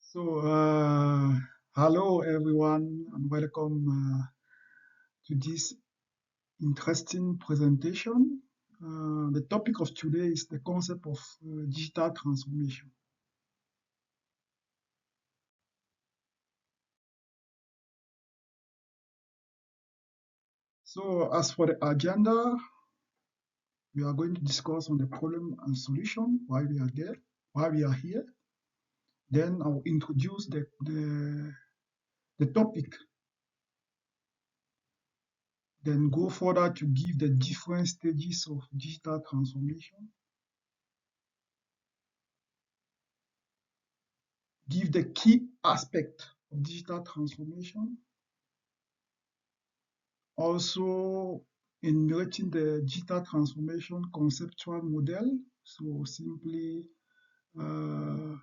So, hello everyone, and welcome to this interesting presentation. The topic of today is the concept of digital transformation. So, as for the agenda, we are going to discuss on the problem and solution, why we are there, why we are here. Then I'll introduce the topic, then go further to give the different stages of digital transformation, give the key aspect of digital transformation, also enumerating the digital transformation conceptual model. So simply uh,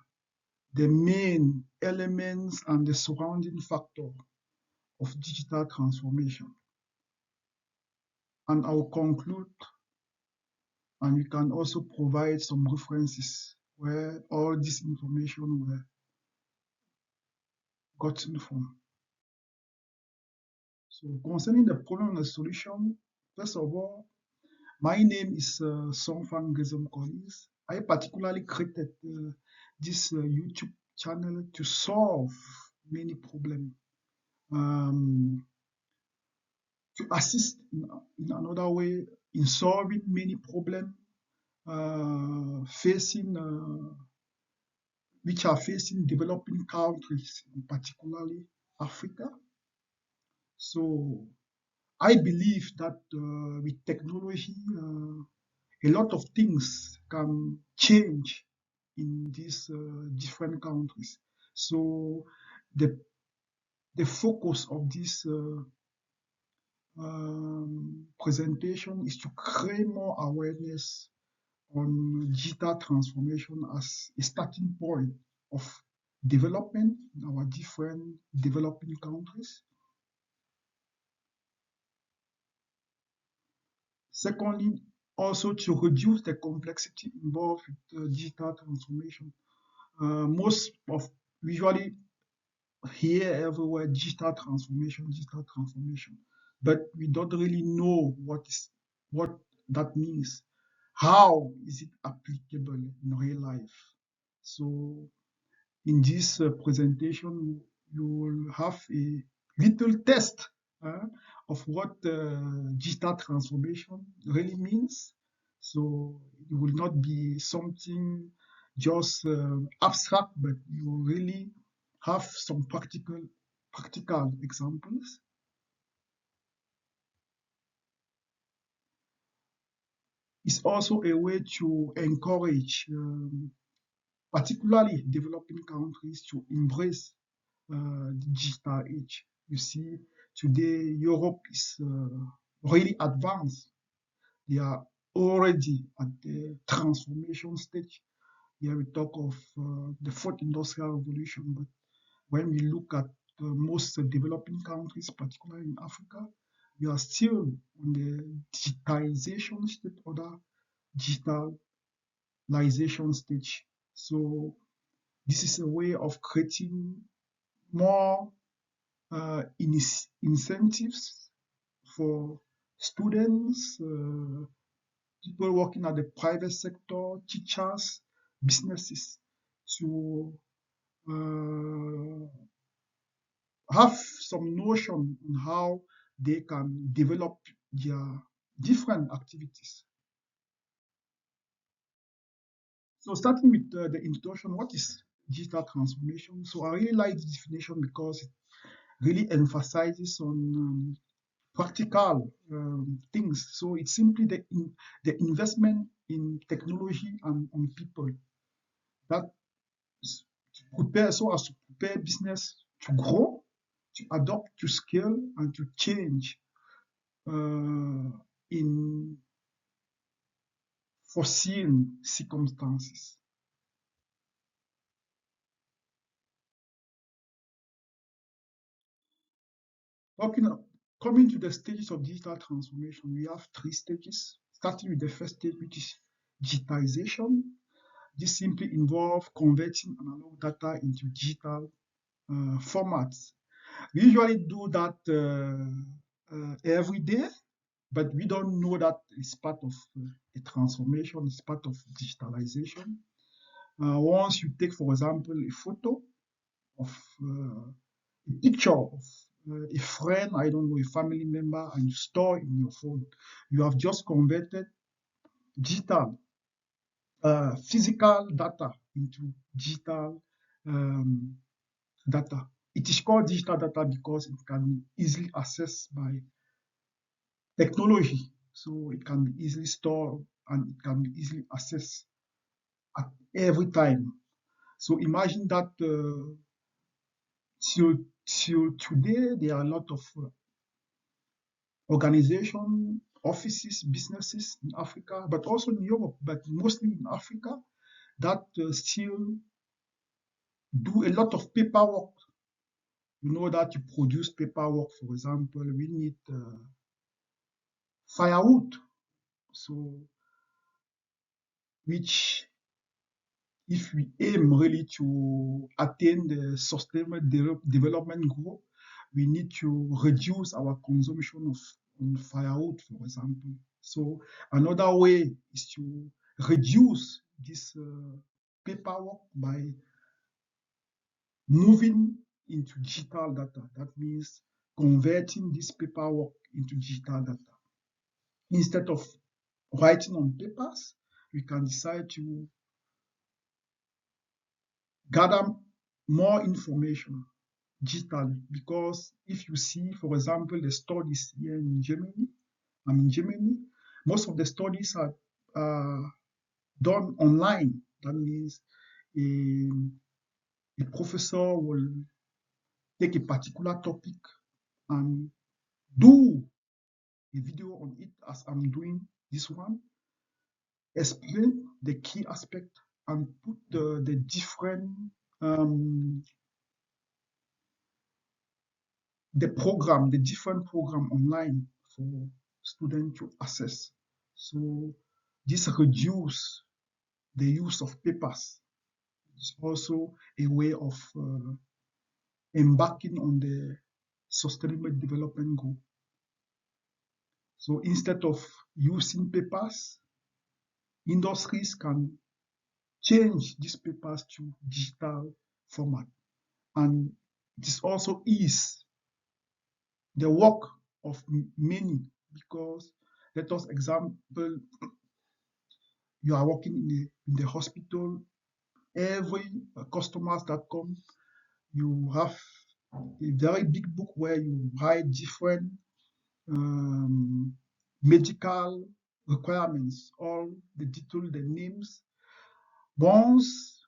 the main elements and the surrounding factor of digital transformation. And I'll conclude, and we can also provide some references where all this information were gotten from. So concerning the problem and the solution, first of all, my name is Songfang Gezom Collins. I particularly created this YouTube channel to solve many problems, to assist in another way in solving many problems facing which are facing developing countries, particularly Africa. So I believe that with technology, a lot of things can change in these different countries. So the the focus of this presentation is to create more awareness on digital transformation as a starting point of development in our different developing countries. Secondly, also to reduce the complexity involved with digital transformation. Most of usually hear everywhere digital transformation, but we don't really know what that means. How is it applicable in real life? So in this presentation, you will have a little test of what digital transformation really means. So it will not be something just abstract, but you will really have some practical examples. It's also a way to encourage, particularly developing countries, to embrace the digital age. You see, today Europe is really advanced. They are already at the transformation stage. Here we talk of the fourth industrial revolution, but when we look at most developing countries, particularly in Africa, we are still on the digitization stage or the digitalization stage. So this is a way of creating more incentives for students, people working at the private sector, teachers, businesses to uh, have some notion on how they can develop their different activities. So starting with the introduction, what is digital transformation? So I really like the definition because it really emphasizes on practical things. So it's simply the investment in technology and on people that prepare so as to prepare business to grow, to adopt, to scale, and to change in foreseen circumstances. Talking, coming to the stages of digital transformation, we have three stages, starting with the first stage, which is digitization. This simply involves converting analog data into digital formats. We usually do that every day, but we don't know that it's part of a transformation, it's part of digitalization. Once you take, for example, a photo of a picture of a friend, I don't know, a family member, and you store in your phone, you have just converted digital, physical data into digital um, data. It is called digital data because it can be easily accessed by technology. So it can be easily stored and it can be easily accessed at every time. So imagine that till today, there are a lot of organizations, offices, businesses in Africa, but also in Europe, but mostly in Africa, that still do a lot of paperwork. You know that to produce paperwork, for example, we need firewood. So, which if we aim really to attain the sustainable development goal, we need to reduce our consumption of firewood, for example. So another way is to reduce this paperwork by moving into digital data. That means converting this paperwork into digital data. Instead of writing on papers, we can decide to gather more information digitally, because if you see, for example, the studies here in Germany, I'm in Germany, most of the studies are done online. That means a professor will take a particular topic and do a video on it as I'm doing this one, explain the key aspect and put the different um, the different program online for students to access. So this reduce the use of papers. It's also a way of embarking on the sustainable development goal. So instead of using papers, industries can change these papers to digital format. And this also is the work of many, because let us example, you are working in the hospital, every customers that come, you have a very big book where you write different um, medical requirements, all the detail, the names. Once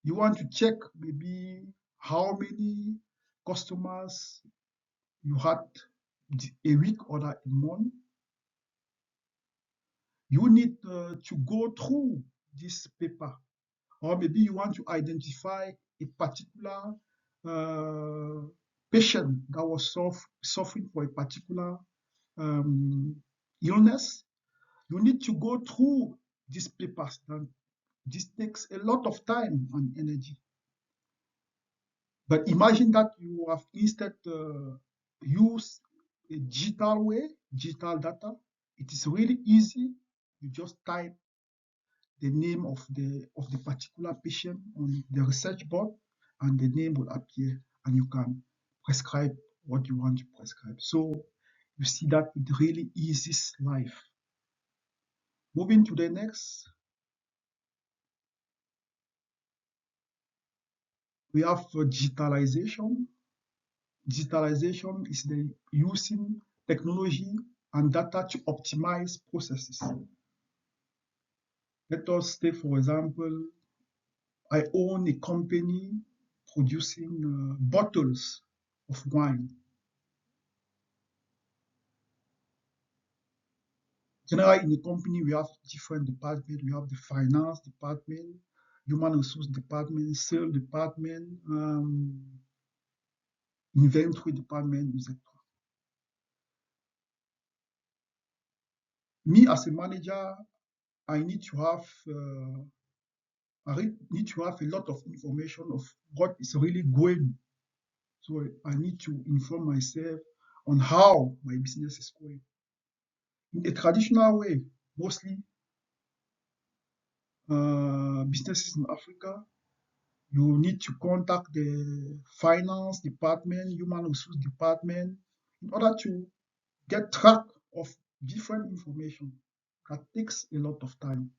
you want to check maybe how many customers you had a week or a month, you need to go through this paper. Or maybe you want to identify a particular uh, patient that was suffering for a particular um, illness. You need to go through these papers. And this takes a lot of time and energy. But imagine that you have instead used a digital way, digital data. It is really easy. You just type the name of the particular patient on the research board, and the name will appear, and you can prescribe what you want to prescribe. So you see that it really eases life. Moving to the next, we have digitalization. Digitalization is the using technology and data to optimize processes. Let us take, for example, I own a company producing bottles of wine. Generally, in the company, we have different departments. We have the finance department, human resource department, sales department, inventory department, etc. Me as a manager, I need to have need to have a lot of information of what is really going. So I need to inform myself on how my business is going. In a traditional way, mostly businesses in Africa, you need to contact the finance department, human resource department, in order to get track of different information. That takes a lot of time.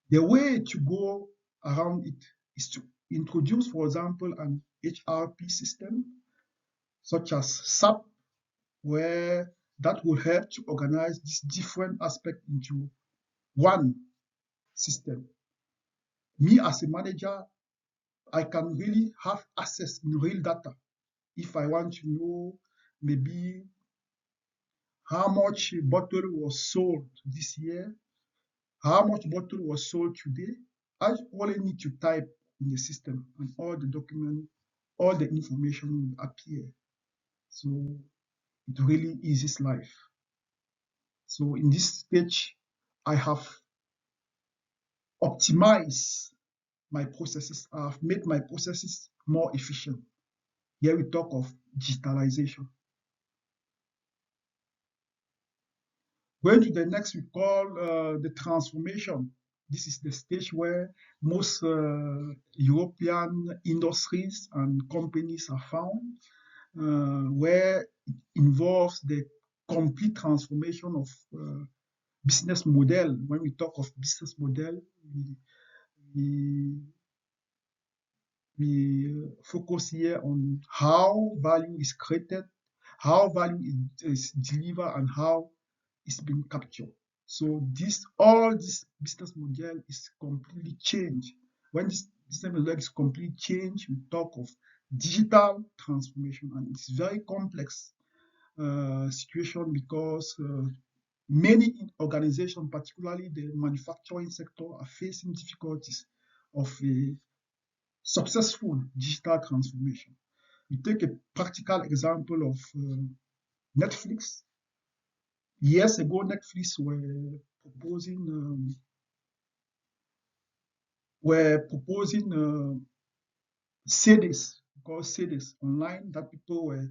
The way to go around it is to introduce, for example, an HRP system such as SAP, where that will help to organize these different aspects into one system. Me as a manager, I can really have access in real data. If I want to know maybe how much bottle was sold this year, how much bottle was sold today, I only need to type in the system and all the document, all the information will appear. So it really eases life. So in this stage, I have optimized my processes. I've made my processes more efficient. Here we talk of digitalization. Going to the next, we call the transformation. This is the stage where most European industries and companies are found, where it involves the complete transformation of business model. When we talk of business model, we, we focus here on how value is created, how value is delivered, and how it's been captured. So all this business model is completely changed. When this business model is completely changed, we talk of digital transformation, and it's very complex situation because many organizations, particularly the manufacturing sector, are facing difficulties of a successful digital transformation. We take a practical example of Netflix. Years ago, Netflix were proposing CDs, called CDs online, that people were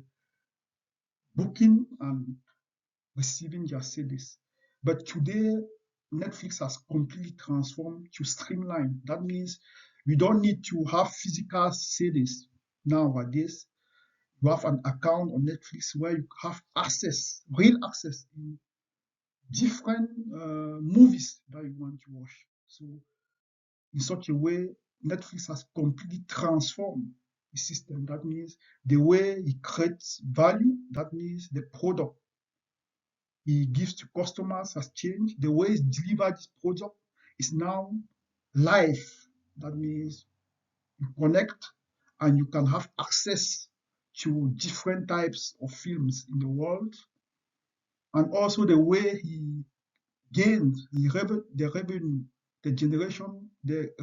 booking and receiving their CDs. But today, Netflix has completely transformed to streamline. That means we don't need to have physical CDs nowadays. You have an account on Netflix where you have access, real access in different movies that you want to watch. So in such a way, Netflix has completely transformed the system. That means the way it creates value, that means the product he gives to customers has changed. The way he delivers this product is now live. That means you connect and you can have access to different types of films in the world. And also the way he gains the revenue, the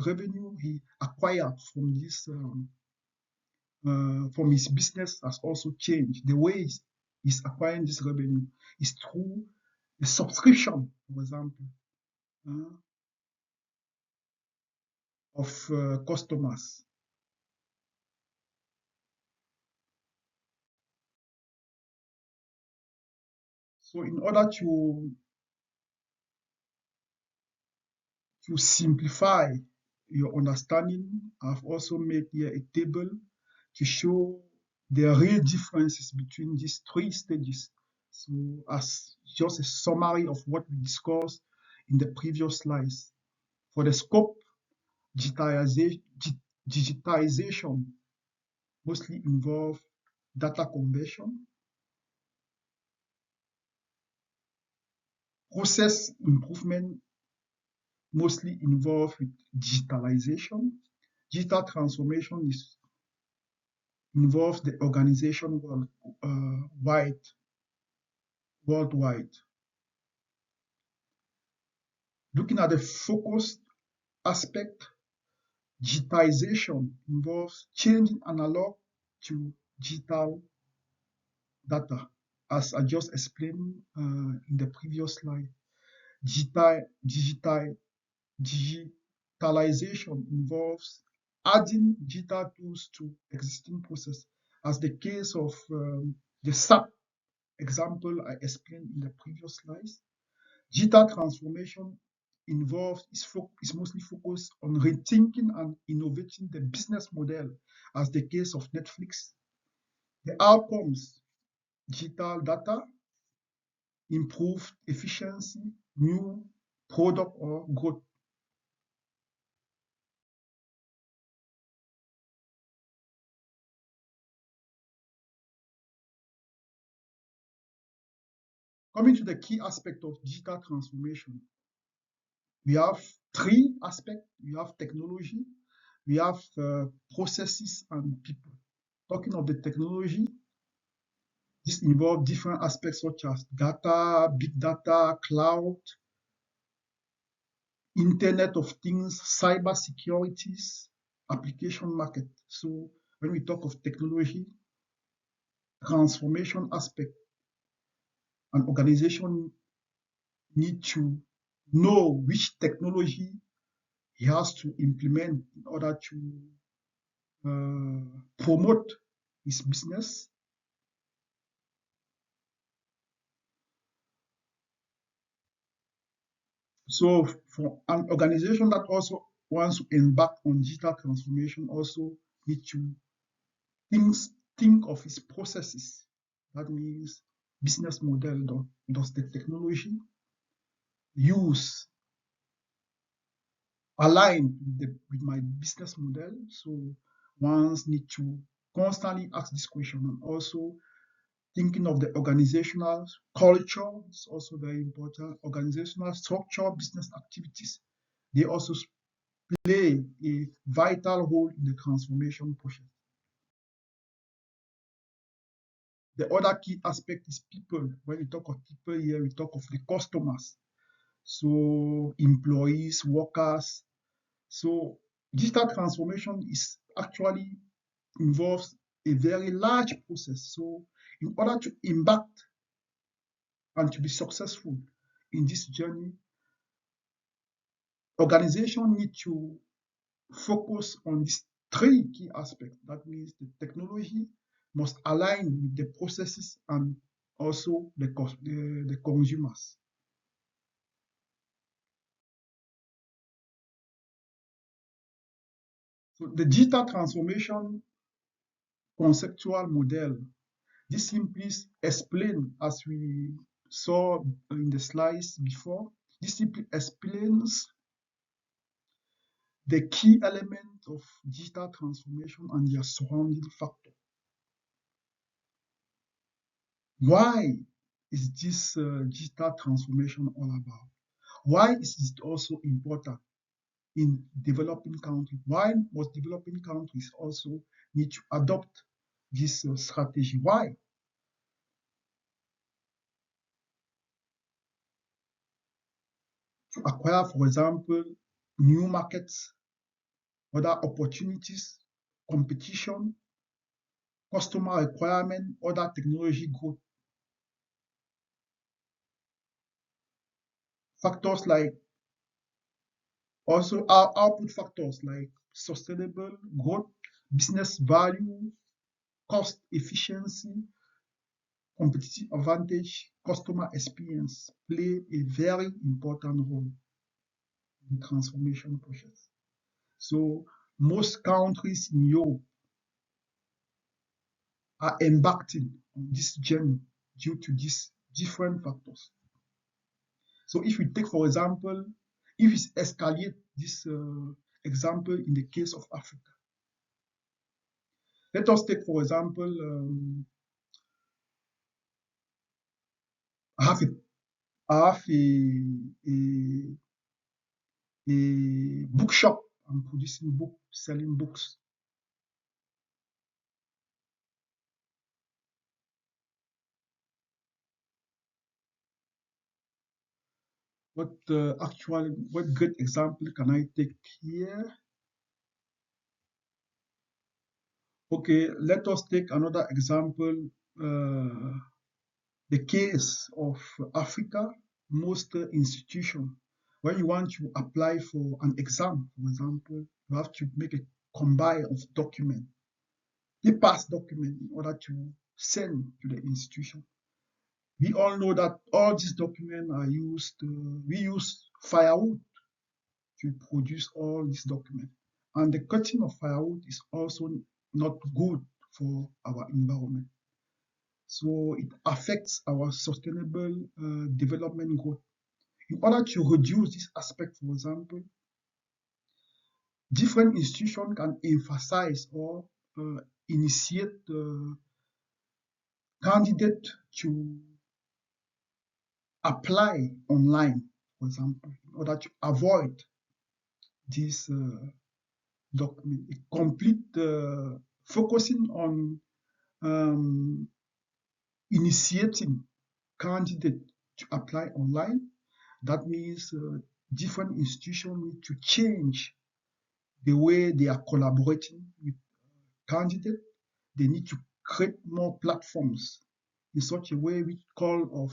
revenue he acquired from this from his business has also changed. The way he's acquiring this revenue is through a subscription, for example, uh, of customers. So in order to simplify your understanding, I've also made here a table to show the real differences between these three stages. So as just a summary of what we discussed in the previous slides. For the scope, digitization mostly involve data conversion, process improvement mostly involved with digitalization. Digital transformation involves the organization worldwide. Looking at the focused aspect, digitization involves changing analog to digital data, as I just explained in the previous slide. Digital, digitalization involves adding digital tools to existing process, as the case of the SAP example I explained in the previous slides. Digital transformation is mostly focused on rethinking and innovating the business model, as the case of Netflix. The outcomes: digital data, improved efficiency, new product or growth. Coming to the key aspect of digital transformation, we have three aspects. We have technology, we have processes, and people. Talking of the technology, this involves different aspects such as data, big data, cloud, Internet of Things, cyber securities, application market. So when we talk of technology, transformation aspect, an organization need to know which technology he has to implement in order to promote his business. So for an organization that also wants to embark on digital transformation also need to think, think of its processes. That means business model. Does the technology use align with my business model? So ones need to constantly ask this question, and also thinking of the organizational culture is also very important. Organizational structure, business activities, they also play a vital role in the transformation process. The other key aspect is people. When we talk of people here, we talk of the customers. So employees, workers. So digital transformation is actually involves a very large process. So in order to embark and to be successful in this journey, organization need to focus on these three key aspects. That means the technology must align with the processes and also the consumers. So the digital transformation conceptual model, this simply explains, as we saw in the slides before, this simply explains the key elements of digital transformation and their surrounding factor. Why is this digital transformation all about? Why is it also important in developing countries? Why must developing countries also need to adopt this strategy? Why? To acquire, for example, new markets, other opportunities, competition, customer requirement, other technology growth. Factors like also our output factors like sustainable growth, business value, cost efficiency, competitive advantage, customer experience play a very important role in the transformation process. So most countries in Europe are embarking on this journey due to these different factors. So if we take, for example, if we escalate this example in the case of Africa, let us take, for example, I have a, I have a bookshop. I'm producing book, selling books. What good example can I take here? Okay, let us take another example, the case of Africa, most institutions. When you want to apply for an exam, for example, you have to make a combine of documents, the past document in order to send to the institution. We all know that all these documents are used, we use firewood to produce all these documents. And the cutting of firewood is also not good for our environment. So it affects our sustainable development goal. In order to reduce this aspect, for example, different institutions can emphasize or initiate candidates to apply online, for example, in order to avoid this document. Complete focusing on initiating candidates to apply online. That means different institutions need to change the way they are collaborating with candidates. They need to create more platforms in such a way we call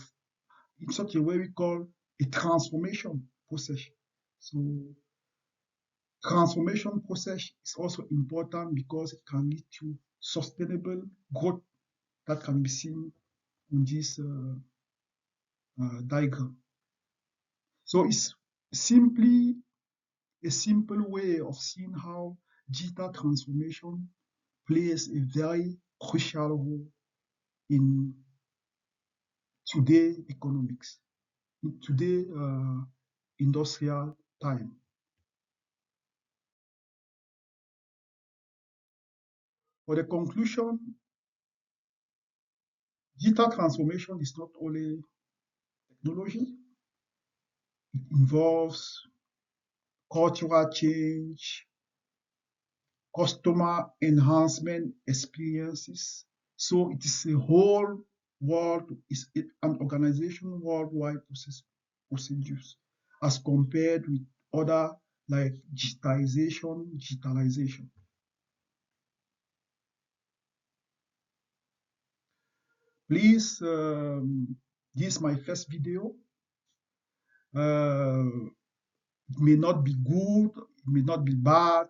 a transformation process. So transformation process is also important because it can lead to sustainable growth that can be seen in this diagram. So it's simply a simple way of seeing how digital transformation plays a very crucial role in today's economics, in today's industrial time. For the conclusion, digital transformation is not only technology, it involves cultural change, customer enhancement experiences. So it is a whole world, is an organization worldwide procedures as compared with other like digitalization. Please, this is my first video. It may not be good, it may not be bad.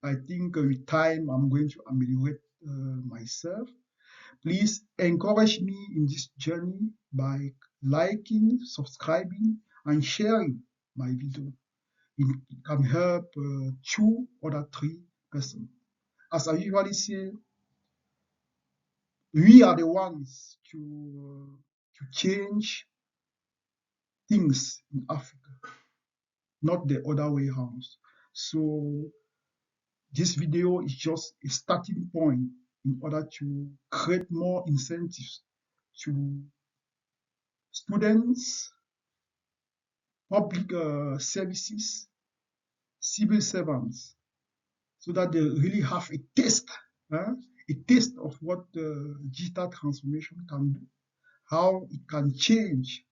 I think with time I'm going to ameliorate myself. Please encourage me in this journey by liking, subscribing, and sharing my video. It can help 2 or 3 persons. As I usually say, we are the ones to change things in Africa, not the other way around. So this video is just a starting point in order to create more incentives to students, public services, civil servants, so that they really have a taste of what digital transformation can do, how it can change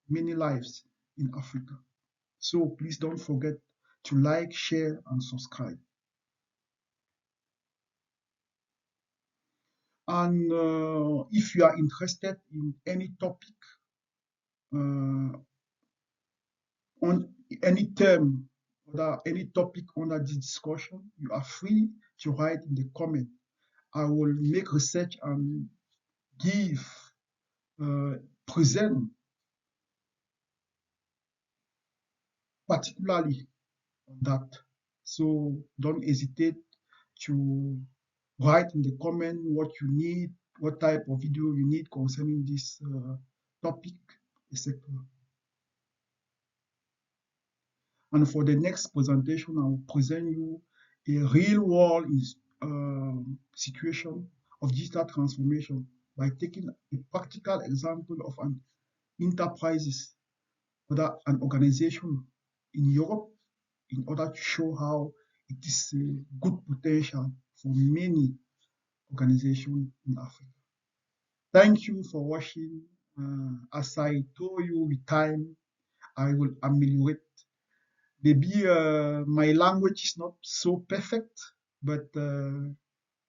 many lives in Africa. So please don't forget to like, share, and subscribe. And if you are interested in any topic, on any term, or any topic under this discussion, you are free to write in the comment. I will make research and present particularly on that. So don't hesitate to write in the comment what you need, what type of video you need concerning this topic, etc. And for the next presentation, I will present you a real-world situation of digital transformation by taking a practical example of an enterprises or an organization in Europe in order to show how it is a good potential for many organizations in Africa. Thank you for watching. As I told you with time, I will ameliorate. Maybe my language is not so perfect, but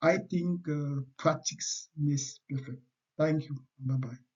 I think practice makes perfect. Thank you. Bye-bye.